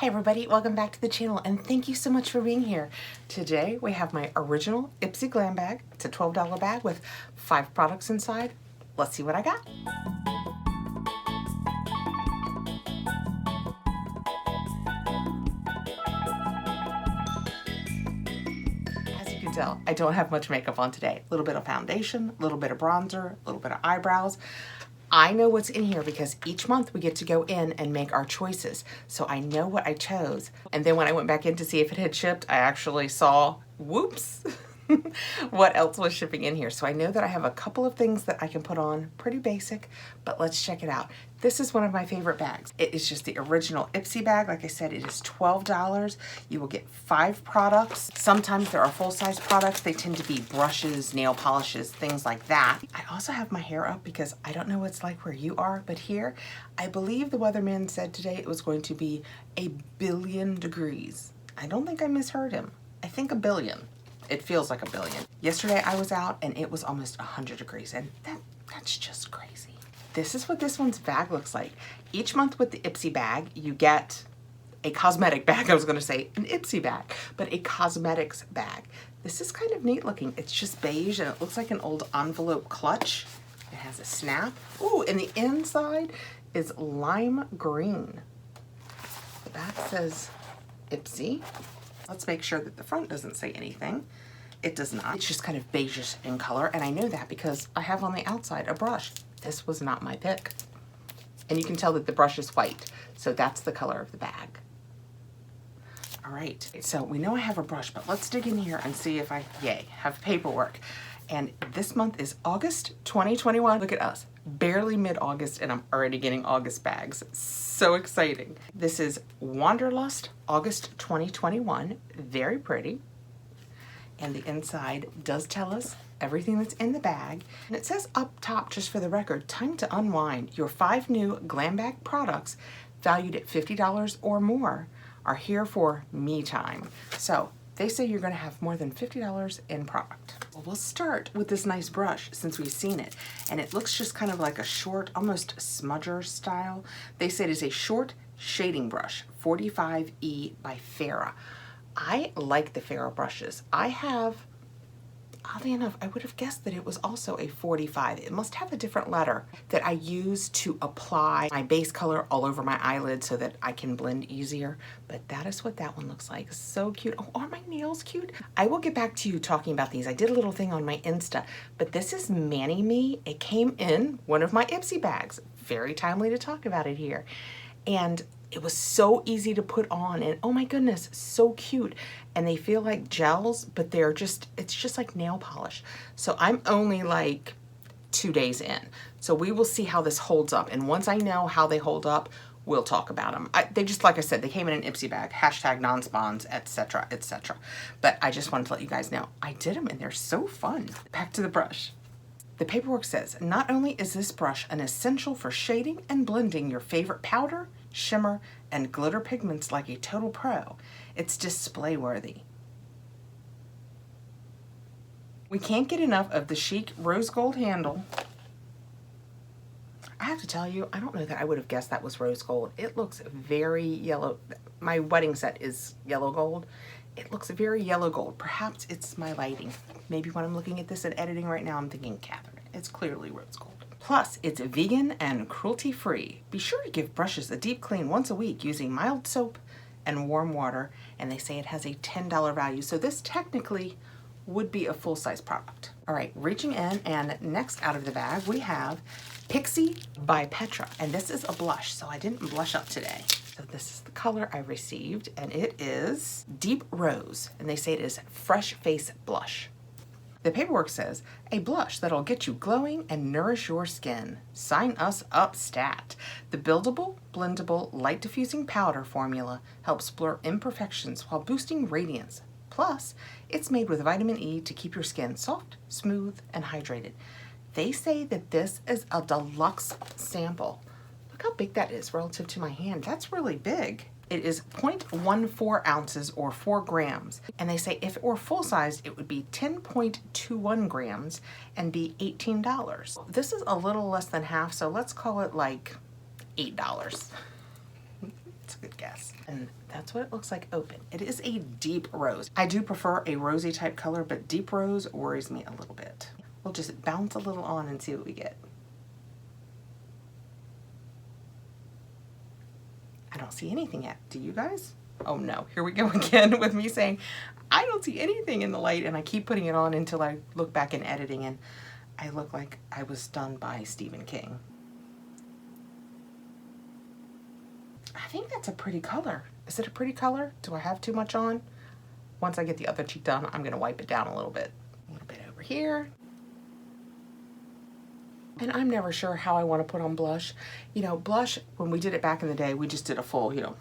Hi everybody, welcome back to the channel and thank you so much for being here. Today we have my original Ipsy Glam bag. It's a $12 bag with 5 products inside. Let's see what I got. As you can tell, I don't have much makeup on today. A little bit of foundation, a little bit of bronzer, a little bit of eyebrows. I know what's in here because each month we get to go in and make our choices. So I know what I chose. And then when I went back in to see if it had shipped, I actually saw, whoops, what else was shipping in here. So I know that I have a couple of things that I can put on, pretty basic, but let's check it out. This is one of my favorite bags. It is just the original Ipsy bag. Like I said, it is $12. You will get 5 products. Sometimes there are full-size products. They tend to be brushes, nail polishes, things like that. I also have my hair up because I don't know what it's like where you are, but here, I believe the weatherman said today it was going to be 1 billion degrees. I don't think I misheard him. I think 1 billion. It feels like 1 billion. Yesterday I was out and it was almost 100 degrees and that's just crazy. This is what this one's bag looks like. Each month with the Ipsy bag, you get a cosmetic bag. I was gonna say an Ipsy bag, but a cosmetics bag. This is kind of neat looking. It's just beige and it looks like an old envelope clutch. It has a snap. Ooh, and the inside is lime green. The back says Ipsy. Let's make sure that the front doesn't say anything. It does not. It's just kind of beigeish in color, and I know that because I have on the outside a brush. This was not my pick. And you can tell that the brush is white, so that's the color of the bag. All right, so we know I have a brush, but let's dig in here and see if I, yay, have paperwork. And this month is August 2021. Look at us, barely mid-August, and I'm already getting August bags. So exciting. This is Wanderlust, August 2021. Very pretty. And the inside does tell us everything that's in the bag. And it says up top, just for the record, time to unwind. Your 5 new Glambag products valued at $50 or more are here for me time. So they say you're gonna have more than $50 in product. Well, we'll start with this nice brush since we've seen it. And it looks just kind of like a short, almost smudger style. They say it is a short shading brush, 45E by Farah. I like the Farah brushes. I have, oddly enough, I would have guessed that it was also a 45. It must have a different letter that I use to apply my base color all over my eyelid so that I can blend easier. But that is what that one looks like. So cute. Oh, are my nails cute? I will get back to you talking about these. I did a little thing on my Insta, but this is Mani Me. It came in one of my Ipsy bags. Very timely to talk about it here. And it was so easy to put on and oh my goodness, so cute. And they feel like gels, but they're just, it's just like nail polish. So I'm only like 2 days in. So we will see how this holds up. And once I know how they hold up, we'll talk about them. They just, like I said, they came in an Ipsy bag, hashtag non-spons, etc., etc. But I just wanted to let you guys know, I did them and they're so fun. Back to the brush. The paperwork says, not only is this brush an essential for shading and blending your favorite powder, shimmer, and glitter pigments like a total pro, it's display worthy. We can't get enough of the chic rose gold handle. I have to tell you, I don't know that I would have guessed that was rose gold. It looks very yellow. My wedding set is yellow gold. It looks very yellow gold. Perhaps it's my lighting. Maybe when I'm looking at this and editing right now, I'm thinking, Kathrin, it's clearly rose gold. Plus, it's vegan and cruelty-free. Be sure to give brushes a deep clean once a week using mild soap and warm water, and they say it has a $10 value, so this technically would be a full-size product. All right, reaching in, and next out of the bag, we have Pixi by Petra, and this is a blush, so I didn't blush up today. So this is the color I received, and it is Deep Rose, and they say it is Fresh Face Blush. The paperwork says, a blush that'll get you glowing and nourish your skin. Sign us up stat. The buildable, blendable, light diffusing powder formula helps blur imperfections while boosting radiance. Plus, it's made with vitamin E to keep your skin soft, smooth, and hydrated. They say that this is a deluxe sample. Look how big that is relative to my hand. That's really big. It is 0.14 ounces or 4 grams. And they say if it were full size, it would be 10.21 grams and be $18. This is a little less than half, so let's call it like $8. That's a good guess. And that's what it looks like open. It is a deep rose. I do prefer a rosy type color, but deep rose worries me a little bit. We'll just bounce a little on and see what we get. I don't see anything yet. Do you guys? Oh no, here we go again with me saying, I don't see anything in the light, and I keep putting it on until I look back in editing and I look like I was done by Stephen King. I think that's a pretty color. Is it a pretty color? Do I have too much on? Once I get the other cheek done, I'm gonna wipe it down a little bit. A little bit over here. And I'm never sure how I want to put on blush. You know, blush, when we did it back in the day, we just did a full, you know,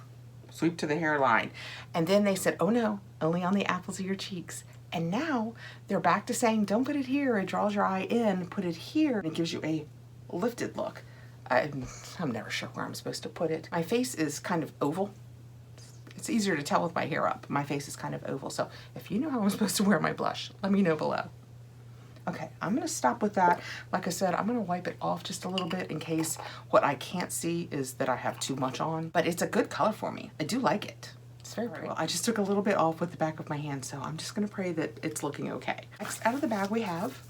sweep to the hairline. And then they said, oh no, only on the apples of your cheeks. And now they're back to saying, don't put it here, it draws your eye in, put it here, and it gives you a lifted look. I'm never sure where I'm supposed to put it. My face is kind of oval. It's easier to tell with my hair up. My face is kind of oval. So if you know how I'm supposed to wear my blush, let me know below. Okay, I'm gonna stop with that. Like I said, I'm gonna wipe it off just a little bit in case what I can't see is that I have too much on, but it's a good color for me. I do like it. It's very pretty. Well, I just took a little bit off with the back of my hand, so I'm just gonna pray that it's looking okay. Next, out of the bag we have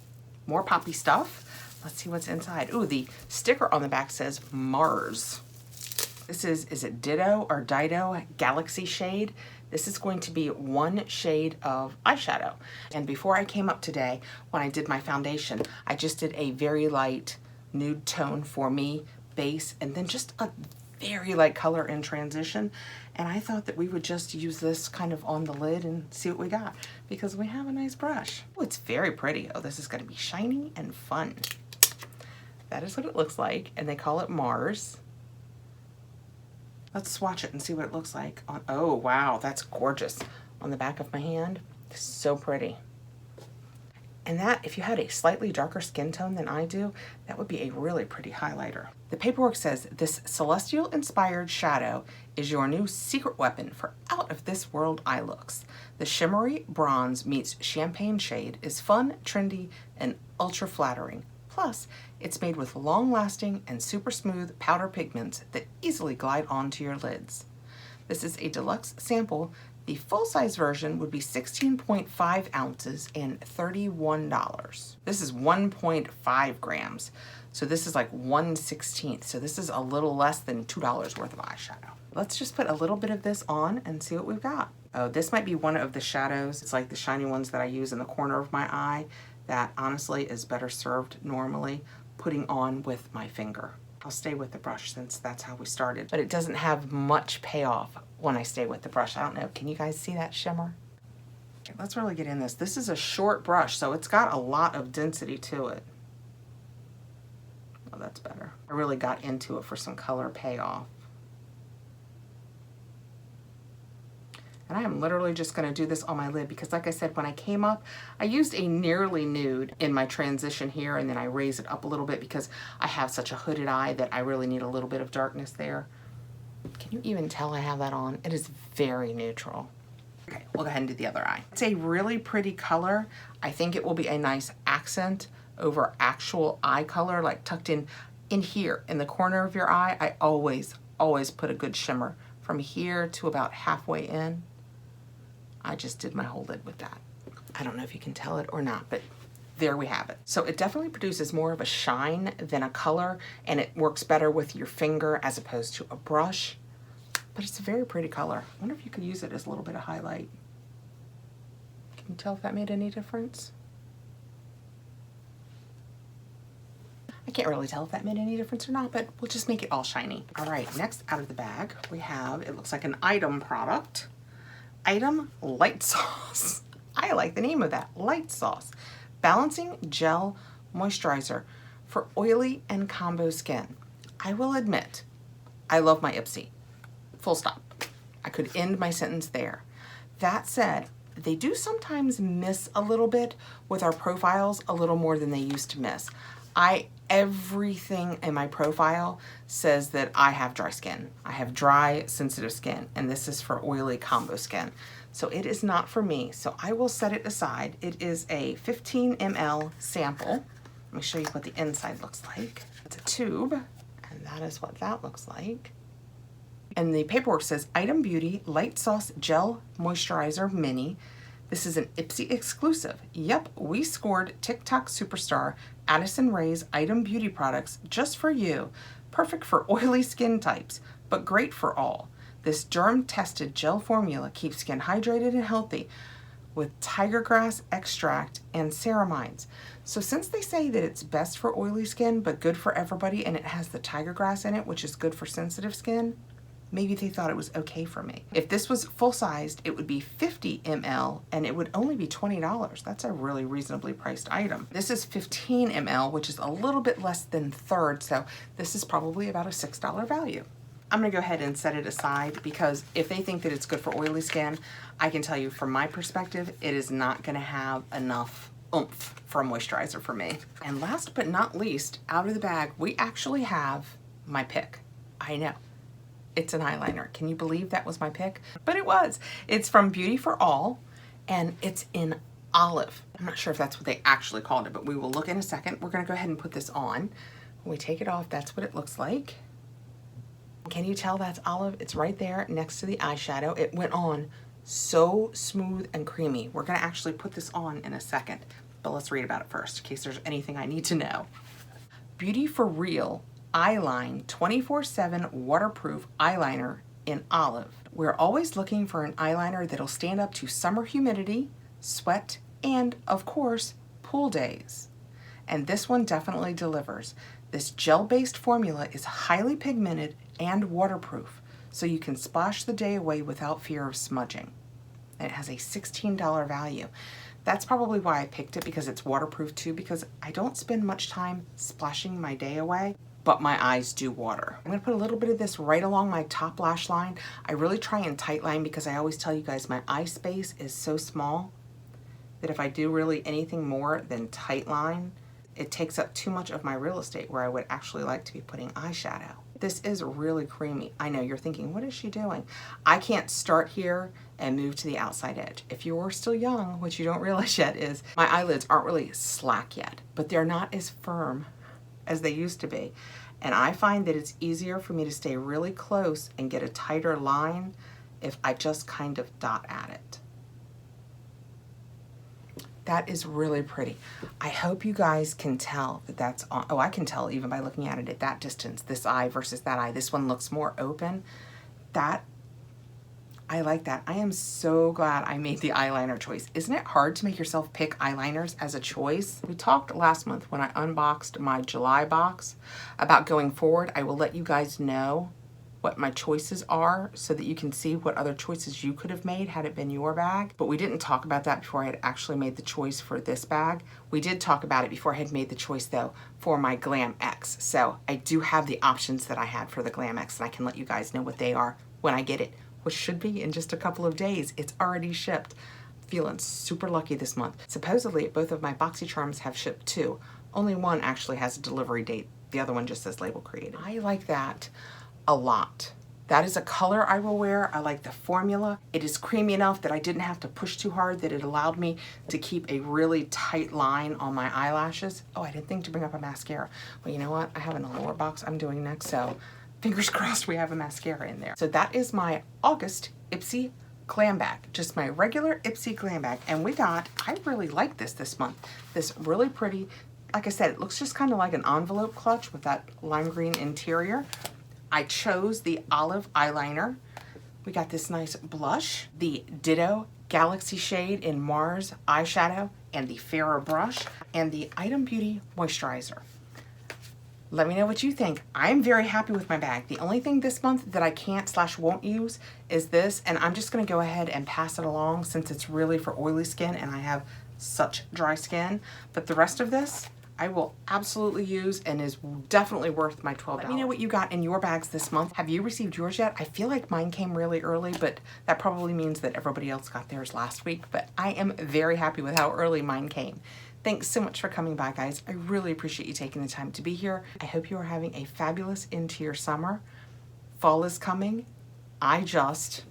more poppy stuff. Let's see what's inside. Ooh, the sticker on the back says Mars. This is it Ditto or Ditto Galaxy Shade? This is going to be one shade of eyeshadow. And before I came up today, when I did my foundation, I just did a very light nude tone for me, base, and then just a very light color in transition. And I thought that we would just use this kind of on the lid and see what we got, because we have a nice brush. Oh, it's very pretty. Oh, this is gonna be shiny and fun. That is what it looks like, and they call it Mars. Let's swatch it and see what it looks like. Oh, wow, that's gorgeous. On the back of my hand, so pretty. And that, if you had a slightly darker skin tone than I do, that would be a really pretty highlighter. The paperwork says, this celestial-inspired shadow is your new secret weapon for out-of-this-world eye looks. The shimmery bronze meets champagne shade is fun, trendy, and ultra-flattering. Plus, it's made with long-lasting and super smooth powder pigments that easily glide onto your lids. This is a deluxe sample. The full-size version would be 16.5 ounces and $31. This is 1.5 grams, so this is like 1/16. So this is a little less than $2 worth of eyeshadow. Let's just put a little bit of this on and see what we've got. Oh, this might be one of the shadows. It's like the shiny ones that I use in the corner of my eye. That honestly is better served normally putting on with my finger. I'll stay with the brush since that's how we started, but it doesn't have much payoff when I stay with the brush. I don't know, can you guys see that shimmer? Okay, let's really get in this. This is a short brush, so it's got a lot of density to it. Oh, that's better. I really got into it for some color payoff. And I am literally just gonna do this on my lid because like I said, when I came up, I used a nearly nude in my transition here, and then I raise it up a little bit because I have such a hooded eye that I really need a little bit of darkness there. Can you even tell I have that on? It is very neutral. Okay, we'll go ahead and do the other eye. It's a really pretty color. I think it will be a nice accent over actual eye color, like tucked in here in the corner of your eye. I always put a good shimmer from here to about halfway in. I just did my whole lid with that. I don't know if you can tell it or not, but there we have it. So it definitely produces more of a shine than a color, and it works better with your finger as opposed to a brush, but it's a very pretty color. I wonder if you could use it as a little bit of highlight. Can you tell if that made any difference? I can't really tell if that made any difference or not, but we'll just make it all shiny. All right, next out of the bag, we have, it looks like an item product. Item Light Sauce. I like the name of that, Light Sauce. Balancing Gel Moisturizer for oily and combo skin. I will admit, I love my Ipsy. Full stop. I could end my sentence there. That said, they do sometimes miss a little bit with our profiles, a little more than they used to miss. Everything in my profile says that I have dry skin. I have dry, sensitive skin, and this is for oily combo skin. So it is not for me, so I will set it aside. It is a 15 ml sample. Let me show you what the inside looks like. It's a tube, and that is what that looks like. And the paperwork says Item Beauty Light Sauce Gel Moisturizer Mini. This is an Ipsy exclusive. Yep, we scored TikTok superstar Addison Rae's Item Beauty products just for you. Perfect for oily skin types, but great for all. This germ-tested gel formula keeps skin hydrated and healthy with tiger grass extract and ceramides. So since they say that it's best for oily skin, but good for everybody, and it has the tiger grass in it, which is good for sensitive skin, maybe they thought it was okay for me. If this was full-sized, it would be 50 ml and it would only be $20. That's a really reasonably priced item. This is 15 ml, which is a little bit less than third, so this is probably about a $6 value. I'm gonna go ahead and set it aside because if they think that it's good for oily skin, I can tell you from my perspective, it is not gonna have enough oomph for a moisturizer for me. And last but not least, out of the bag, we actually have my pick. I know. It's an eyeliner. Can you believe that was my pick? But it was. It's from Beauty for All, and it's in olive. I'm not sure if that's what they actually called it, but we will look in a second. We're gonna go ahead and put this on. When we take it off, that's what it looks like. Can you tell that's olive? It's right there next to the eyeshadow. It went on so smooth and creamy. We're gonna actually put this on in a second, but let's read about it first in case there's anything I need to know. Beauty for Real Eyeline 24/7 waterproof eyeliner in olive. We're always looking for an eyeliner that'll stand up to summer humidity, sweat, and of course, pool days. And this one definitely delivers. This gel-based formula is highly pigmented and waterproof, so you can splash the day away without fear of smudging. And it has a $16 value. That's probably why I picked it, because it's waterproof too, because I don't spend much time splashing my day away, but my eyes do water. I'm gonna put a little bit of this right along my top lash line. I really try and tight line because I always tell you guys my eye space is so small that if I do really anything more than tight line, it takes up too much of my real estate where I would actually like to be putting eyeshadow. This is really creamy. I know you're thinking, what is she doing? I can't start here and move to the outside edge. If you're still young, what you don't realize yet is my eyelids aren't really slack yet, but they're not as firm as they used to be. And I find that it's easier for me to stay really close and get a tighter line if I just kind of dot at it. That is really pretty. I hope you guys can tell that that's on. Oh, I can tell even by looking at it at that distance, this eye versus that eye. This one looks more open. I like that. I am so glad I made the eyeliner choice. Isn't it hard to make yourself pick eyeliners as a choice? We talked last month when I unboxed my July box about going forward. I will let you guys know what my choices are so that you can see what other choices you could have made had it been your bag. But we didn't talk about that before I had actually made the choice for this bag. We did talk about it before I had made the choice though for my Glam X. So I do have the options that I had for the Glam X, and I can let you guys know what they are when I get it, which should be in just a couple of days. It's already shipped. Feeling super lucky this month. Supposedly both of my Boxycharms have shipped too. Only one actually has a delivery date. The other one just says label created. I like that a lot. That is a color I will wear. I like the formula. It is creamy enough that I didn't have to push too hard, that it allowed me to keep a really tight line on my eyelashes. Oh, I didn't think to bring up a mascara. Well, you know what? I have in the lower box I'm doing next, so fingers crossed we have a mascara in there. So that is my August Ipsy Glam Bag, just my regular Ipsy Glam Bag. And I really like this month. This really pretty, like I said, it looks just kind of like an envelope clutch with that lime green interior. I chose the olive eyeliner. We got this nice blush, the Ditto Galaxy Shade in Mars eyeshadow, and the Farah brush, and the Item Beauty moisturizer. Let me know what you think. I'm very happy with my bag. The only thing this month that I can't/won't use is this, and I'm just gonna go ahead and pass it along since it's really for oily skin and I have such dry skin. But the rest of this, I will absolutely use and is definitely worth my $12. Let me know what you got in your bags this month. Have you received yours yet? I feel like mine came really early, but that probably means that everybody else got theirs last week. But I am very happy with how early mine came. Thanks so much for coming by, guys. I really appreciate you taking the time to be here. I hope you are having a fabulous end to your summer. Fall is coming. I just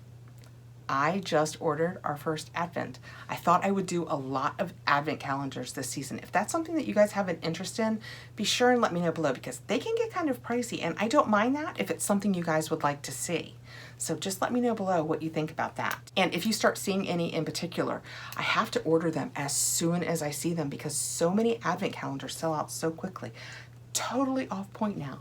ordered our first Advent. I thought I would do a lot of Advent calendars this season. If that's something that you guys have an interest in, be sure and let me know below because they can get kind of pricey, and I don't mind that if it's something you guys would like to see. So just let me know below what you think about that. And if you start seeing any in particular, I have to order them as soon as I see them because so many advent calendars sell out so quickly. Totally off point now.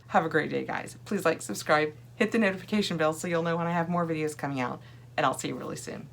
Have a great day, guys. Please like, subscribe, hit the notification bell so you'll know when I have more videos coming out, and I'll see you really soon.